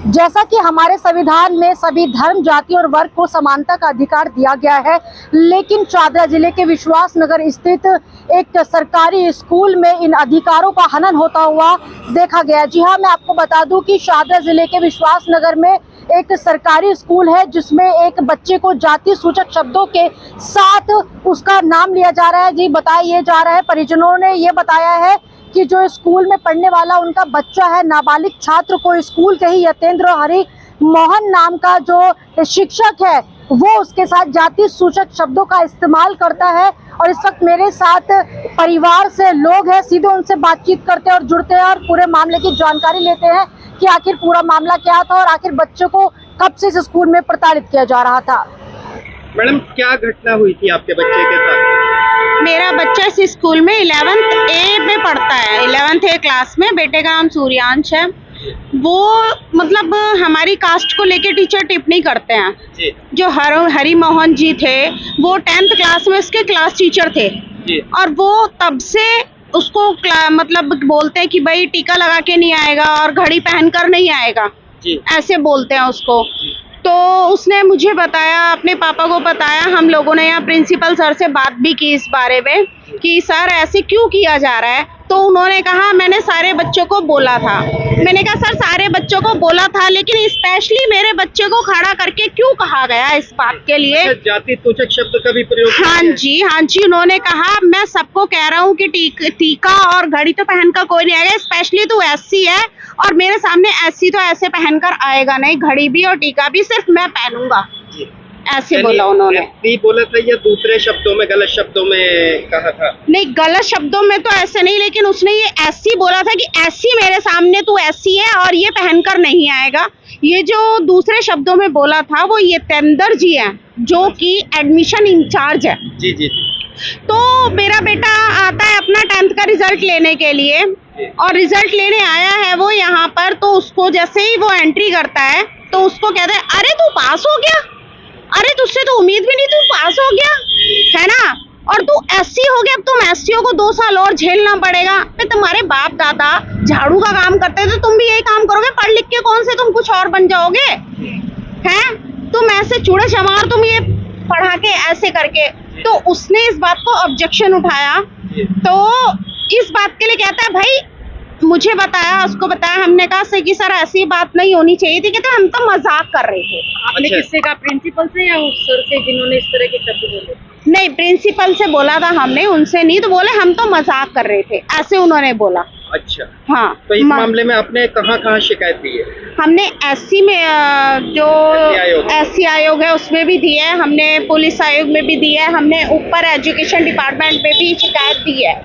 जैसा कि हमारे संविधान में सभी धर्म, जाति और वर्ग को समानता का अधिकार दिया गया है, लेकिन चादरा जिले के विश्वास नगर स्थित एक सरकारी स्कूल में इन अधिकारों का हनन होता हुआ देखा गया। जी हाँ, मैं आपको बता दूं कि चादरा जिले के विश्वास नगर में एक सरकारी स्कूल है जिसमें एक बच्चे को जाति सूचक शब्दों के साथ उसका नाम लिया जा रहा है। जी, बताया ये जा रहा है, परिजनों ने ये बताया है कि जो स्कूल में पढ़ने वाला उनका बच्चा है, नाबालिग छात्र को स्कूल के ही यतेंद्र हरि मोहन नाम का जो शिक्षक है वो उसके साथ जाति सूचक शब्दों का इस्तेमाल करता है। और इस वक्त मेरे साथ परिवार से लोग हैं, सीधे उनसे बातचीत करते हैं और जुड़ते हैं और पूरे मामले की जानकारी लेते हैं कि आखिर पूरा मामला क्या था और आखिर बच्चों को कब से इस स्कूल में प्रताड़ित किया जा रहा था। मैडम, क्या घटना हुई थी आपके बच्चे के साथ? मेरा बच्चा इस स्कूल में 11th A में पढ़ता है, 11th A क्लास में। बेटे का नाम सूर्यांश है। वो मतलब हमारी कास्ट को लेके टीचर टिप्पणी करते हैं जी। जो हरि मोहन जी थे वो 10th क्लास में उसके क्लास टीचर थे जी। और वो तब से उसको मतलब बोलते हैं कि भाई टीका लगा के नहीं आएगा और घड़ी पहनकर नहीं आएगा जी। ऐसे बोलते हैं उसको। तो उसने मुझे बताया, अपने पापा को बताया, हम लोगों ने यहाँ प्रिंसिपल सर से बात भी की इस बारे में कि सर ऐसे क्यों किया जा रहा है। तो उन्होंने कहा मैंने सारे बच्चों को बोला था। मैंने कहा सर सारे बच्चों को बोला था, लेकिन स्पेशली मेरे बच्चे को खड़ा करके क्यों कहा गया इस बात के लिए? जाति सूचक शब्द का भी प्रयोग? हाँ जी, उन्होंने कहा मैं सबको कह रहा हूँ कि टीका और घड़ी तो पहनकर कोई नहीं आएगा, स्पेशली तू SC है और मेरे सामने SC तो ऐसे पहनकर आएगा नहीं, घड़ी भी और टीका भी सिर्फ मैं पहनूंगा, ऐसे बोला उन्होंने। बोला था या दूसरे शब्दों में, गलत शब्दों में कहा था? नहीं, गलत शब्दों में तो ऐसे नहीं, लेकिन उसने ये SC बोला था कि SC मेरे सामने तू SC है और ये पहनकर नहीं आएगा। ये जो दूसरे शब्दों में बोला था वो यतेंद्र जी हैं जो कि एडमिशन इंचार्ज है। जी जी। तो मेरा बेटा आता है अपना 10th का रिजल्ट लेने के लिए और रिजल्ट लेने आया है वो यहाँ पर। तो उसको जैसे ही वो एंट्री करता है तो उसको कहते हैं अरे तू पास हो गया, अरे तुझसे तो उम्मीद भी नहीं, तू पास हो गया है ना, और तू SC हो गया, अब तुम SCO को 2 साल और झेलना पड़ेगा। तुम्हारे बाप दादा झाड़ू का काम करते थे, तुम भी यही काम करोगे? पढ़ लिख के कौन से तुम कुछ और बन जाओगे? हैं तुम ऐसे चूड़े चमार, तुम ये पढ़ा के ऐसे करके। तो उसने इस बात को ऑब्जेक्शन उठाया। तो इस बात के लिए कहता है भाई मुझे बताया, उसको बताया, हमने कहा कि सर ऐसी बात नहीं होनी चाहिए थी, कहते हम तो मजाक कर रहे थे। आपने किससे कहा, प्रिंसिपल से या उस सर से जिन्होंने इस तरह के शब्द बोले? नहीं, प्रिंसिपल से बोला था हमने, उनसे नहीं। तो बोले हम तो मजाक कर रहे थे, ऐसे उन्होंने बोला। अच्छा। हाँ। तो इस मामले में आपने कहाँ शिकायत दी है? हमने SC में जो SC आयोग है उसमें भी दी है, हमने पुलिस आयोग में भी दी है, हमने ऊपर एजुकेशन डिपार्टमेंट में भी शिकायत दी है,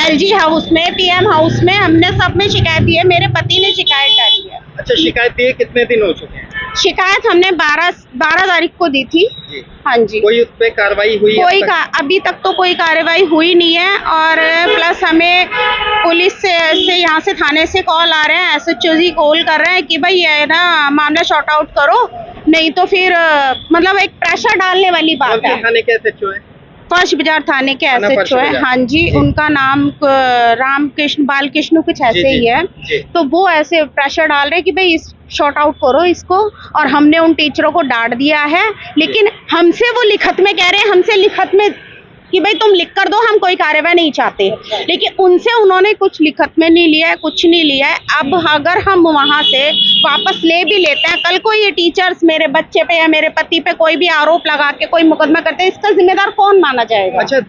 LG हाउस में, PM हाउस में, हमने सब में शिकायत दी है। मेरे पति ने शिकायत डाली है। अच्छा, शिकायत दिए कितने दिन हो चुके हैं? शिकायत हमने 12 तारीख को दी थी जी। हाँ जी। कोई उस पे कार्रवाई हुई? अभी तक तो कोई कार्रवाई हुई नहीं है। और प्लस हमें पुलिस से यहाँ से थाने से कॉल आ रहे हैं, SHO जी कॉल कर रहे हैं कि भाई ये ना मामला शॉर्ट आउट करो, नहीं तो फिर मतलब एक प्रेशर डालने वाली बात है। थाने के SHO है? फर्स्ट बाजार थाने के SHO है। हाँ जी, उनका नाम रामकृष्ण बालकृष्ण कुछ ऐसे ही है। तो वो ऐसे प्रेशर डाल रहे हैं कि भाई शॉर्ट आउट करो इसको, और हमने उन टीचरों को डांट दिया है। लेकिन हमसे वो लिखत में कह रहे हैं, हमसे लिखत में कि भाई तुम लिख कर दो, हम कोई कार्रवाई नहीं चाहते, लेकिन उनसे उन्होंने कुछ लिखत में नहीं लिया है, कुछ नहीं लिया है। अब अगर हम वहाँ से वापस ले भी लेते हैं, कल को ये टीचर्स मेरे बच्चे पे या मेरे पति पे कोई भी आरोप लगा के कोई मुकदमा करते हैं, इसका जिम्मेदार कौन माना जाएगा? अच्छा,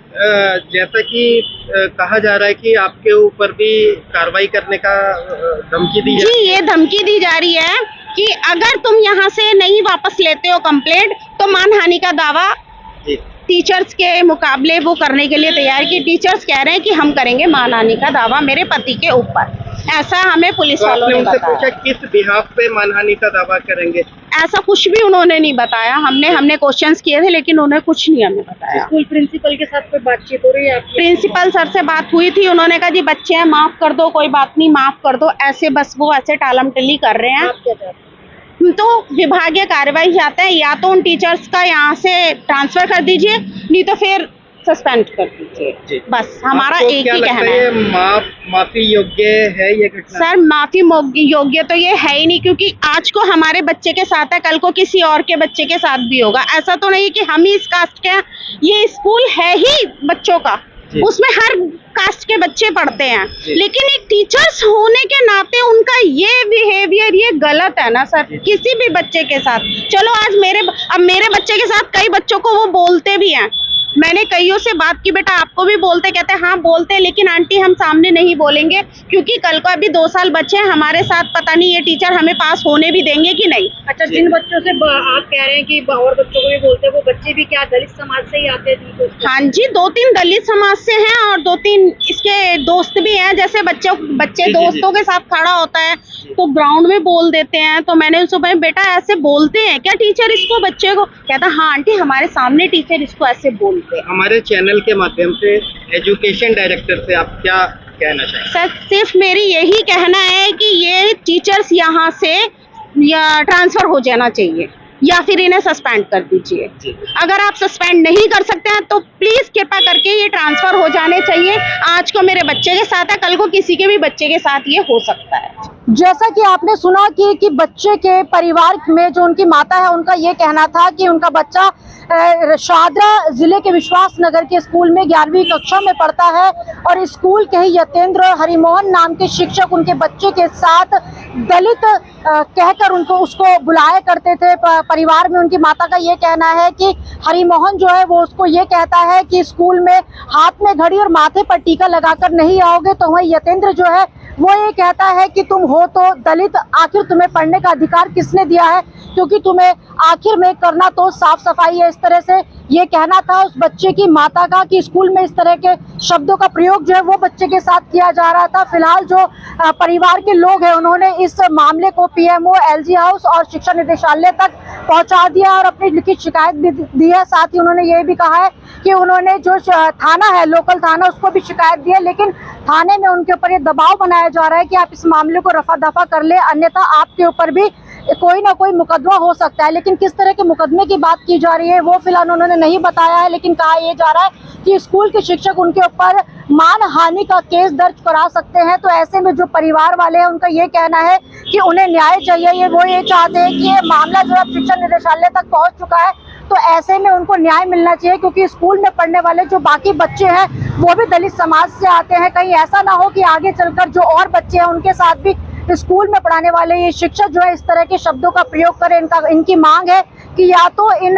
जैसा कि कहा जा रहा है कि आपके ऊपर भी कार्रवाई करने का धमकी दी जा रही है। जी, ये धमकी दी जा रही है कि अगर तुम यहाँ से नहीं वापस लेते हो कंप्लेंट तो मानहानि का दावा टीचर्स के मुकाबले वो करने के लिए तैयार की। टीचर्स कह रहे हैं कि हम करेंगे मानहानि का दावा मेरे पति के ऊपर, ऐसा हमें पुलिस वालों ने बताया। पूछा किस बिहाफ पे मानहानि का दावा करेंगे? ऐसा कुछ भी उन्होंने नहीं बताया। हमने क्वेश्चंस किए थे लेकिन उन्होंने कुछ नहीं हमें बताया। स्कूल प्रिंसिपल के साथ कोई बातचीत हो रही है आपकी? प्रिंसिपल सर से बात हुई थी, उन्होंने कहा जी बच्चे हैं, माफ कर दो, कोई बात नहीं, माफ कर दो, ऐसे बस वो ऐसे टालम टली कर रहे हैं। आप क्या चाहते हैं? तो विभागीय कार्रवाई चाहते हैं, या तो उन टीचर्स का यहाँ से ट्रांसफर कर दीजिए, नहीं तो फिर सस्पेंड कर दीजिए। जी। बस हमारा आपको एक क्या ही लगता कहना है, है। ये माफी योग्य है ये घटना? सर माफी योग्य तो ये है ही नहीं, क्योंकि आज को हमारे बच्चे के साथ है, कल को किसी और के बच्चे के साथ भी होगा। ऐसा तो नहीं कि हम ही इस कास्ट के हैं, ये स्कूल है ही बच्चों का, जी। उसमें हर कास्ट के बच्चे पढ़ते हैं, जी। लेकिन एक टीचर्स होने के नाते उनका ये बिहेवियर ये गलत है ना सर, जी। किसी भी बच्चे के साथ। चलो आज मेरे बच्चे के साथ कई बच्चों को वो बोलते भी हैं, मैंने कईयों से बात की, बेटा आपको भी बोलते, कहते हैं हाँ बोलते, लेकिन आंटी हम सामने नहीं बोलेंगे, क्योंकि कल को अभी 2 साल बच्चे हैं हमारे साथ, पता नहीं ये टीचर हमें पास होने भी देंगे कि नहीं। अच्छा, जिन बच्चों से आप कह रहे हैं कि और बच्चों को भी बोलते हैं, वो बच्चे भी क्या दलित समाज से ही आते हैं? हाँ जी, 2-3 दलित समाज से हैं और 2-3 इसके दोस्त भी हैं। जैसे बच्चे जी, दोस्तों के साथ खड़ा होता है तो ग्राउंड में बोल देते हैं, तो मैंने उसको कहा बेटा ऐसे बोलते हैं क्या टीचर इसको, बच्चे को? कहता हाँ आंटी हमारे सामने टीचर इसको ऐसे बोलते हैं। हमारे चैनल के माध्यम से एजुकेशन डायरेक्टर से आप क्या कहना चाहेंगे? सर सिर्फ मेरी यही कहना है कि ये टीचर्स यहाँ से या ट्रांसफर हो जाना चाहिए या फिर इन्हें सस्पेंड कर दीजिए। जी। अगर आप सस्पेंड नहीं कर सकते हैं तो प्लीज कृपा करके ये ट्रांसफर हो जाने चाहिए। आज को मेरे बच्चे के साथ है, कल को किसी के भी बच्चे के साथ ये हो सकता है। जैसा कि आपने सुना कि बच्चे के परिवार में जो उनकी माता है, उनका ये कहना था कि उनका बच्चा शाहदरा जिले के विश्वास नगर के स्कूल में 11वीं कक्षा में पढ़ता है और स्कूल के ही यतेंद्र हरिमोहन नाम के शिक्षक उनके बच्चे के साथ दलित कहकर उसको बुलाया करते थे। परिवार में उनकी माता का ये कहना है कि हरिमोहन जो है वो उसको ये कहता है कि स्कूल में हाथ में घड़ी और माथे पर टीका लगाकर नहीं आओगे, तो वही यतेंद्र जो है वो ये कहता है कि तुम हो तो दलित, आखिर तुम्हें पढ़ने का अधिकार किसने दिया है, क्योंकि तुम्हें आखिर में करना तो साफ सफाई है। इस तरह से ये कहना था उस बच्चे की माता का कि स्कूल में इस तरह के शब्दों का प्रयोग जो है वो बच्चे के साथ किया जा रहा था। फिलहाल जो परिवार के लोग हैं उन्होंने इस मामले को पीएमओ, एलजी हाउस और शिक्षा निदेशालय तक पहुंचा दिया और अपनी लिखित शिकायत भी दी है। साथ ही उन्होंने ये भी कहा है कि उन्होंने जो थाना है, लोकल थाना, उसको भी शिकायत दी है, लेकिन थाने में उनके ऊपर ये दबाव बनाया जा रहा है कि आप इस मामले को रफा दफा कर ले, अन्यथा आपके ऊपर भी कोई ना कोई मुकदमा हो सकता है। लेकिन किस तरह के मुकदमे की बात की जा रही है वो फिलहाल उन्होंने नहीं बताया है, लेकिन कहा यह जा रहा है कि स्कूल के शिक्षक उनके ऊपर मानहानि का केस दर्ज करा सकते हैं। तो ऐसे में जो परिवार वाले हैं उनका ये कहना है कि उन्हें न्याय चाहिए, वो ये चाहते हैं कि ये मामला जो है शिक्षा निदेशालय तक पहुंच चुका है, तो ऐसे में उनको न्याय मिलना चाहिए, क्योंकि स्कूल में पढ़ने वाले जो बाकी बच्चे हैं वो भी दलित समाज से आते हैं। कहीं ऐसा ना हो कि आगे चलकर जो और बच्चे हैं उनके साथ भी स्कूल में पढ़ाने वाले ये शिक्षक जो है इस तरह के शब्दों का प्रयोग करें। इनकी मांग है कि या तो इन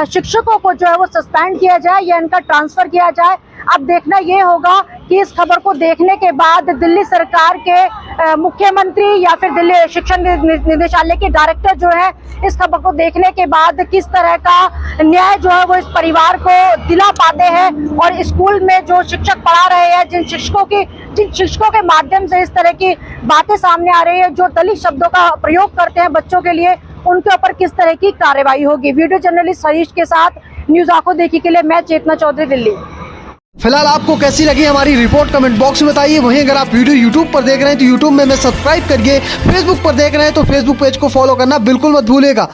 शिक्षकों को जो है वो सस्पेंड किया जाए या इनका ट्रांसफर किया जाए। अब देखना ये होगा कि इस खबर को देखने के बाद दिल्ली सरकार के मुख्यमंत्री या फिर दिल्ली शिक्षा निदेशालय के डायरेक्टर जो है इस खबर को देखने के बाद किस तरह का न्याय जो है वो इस परिवार को दिला पाते हैं। और स्कूल में जो शिक्षक पढ़ा रहे हैं, जिन शिक्षकों के माध्यम से इस तरह की बातें सामने आ रही है, जो दलित शब्दों का प्रयोग करते हैं बच्चों के लिए, उनके ऊपर किस तरह की कार्रवाई होगी। वीडियो जर्नलिस्ट हरीश के साथ न्यूज आंखों देखी के लिए मैं चेतना चौधरी, दिल्ली। फिलहाल आपको कैसी लगी हमारी रिपोर्ट कमेंट बॉक्स में बताइए। वहीं अगर आप वीडियो यूट्यूब पर देख रहे हैं तो यूट्यूब में सब्सक्राइब करिए, फेसबुक पर देख रहे हैं तो फेसबुक पेज को फॉलो करना बिल्कुल मत भूलिएगा।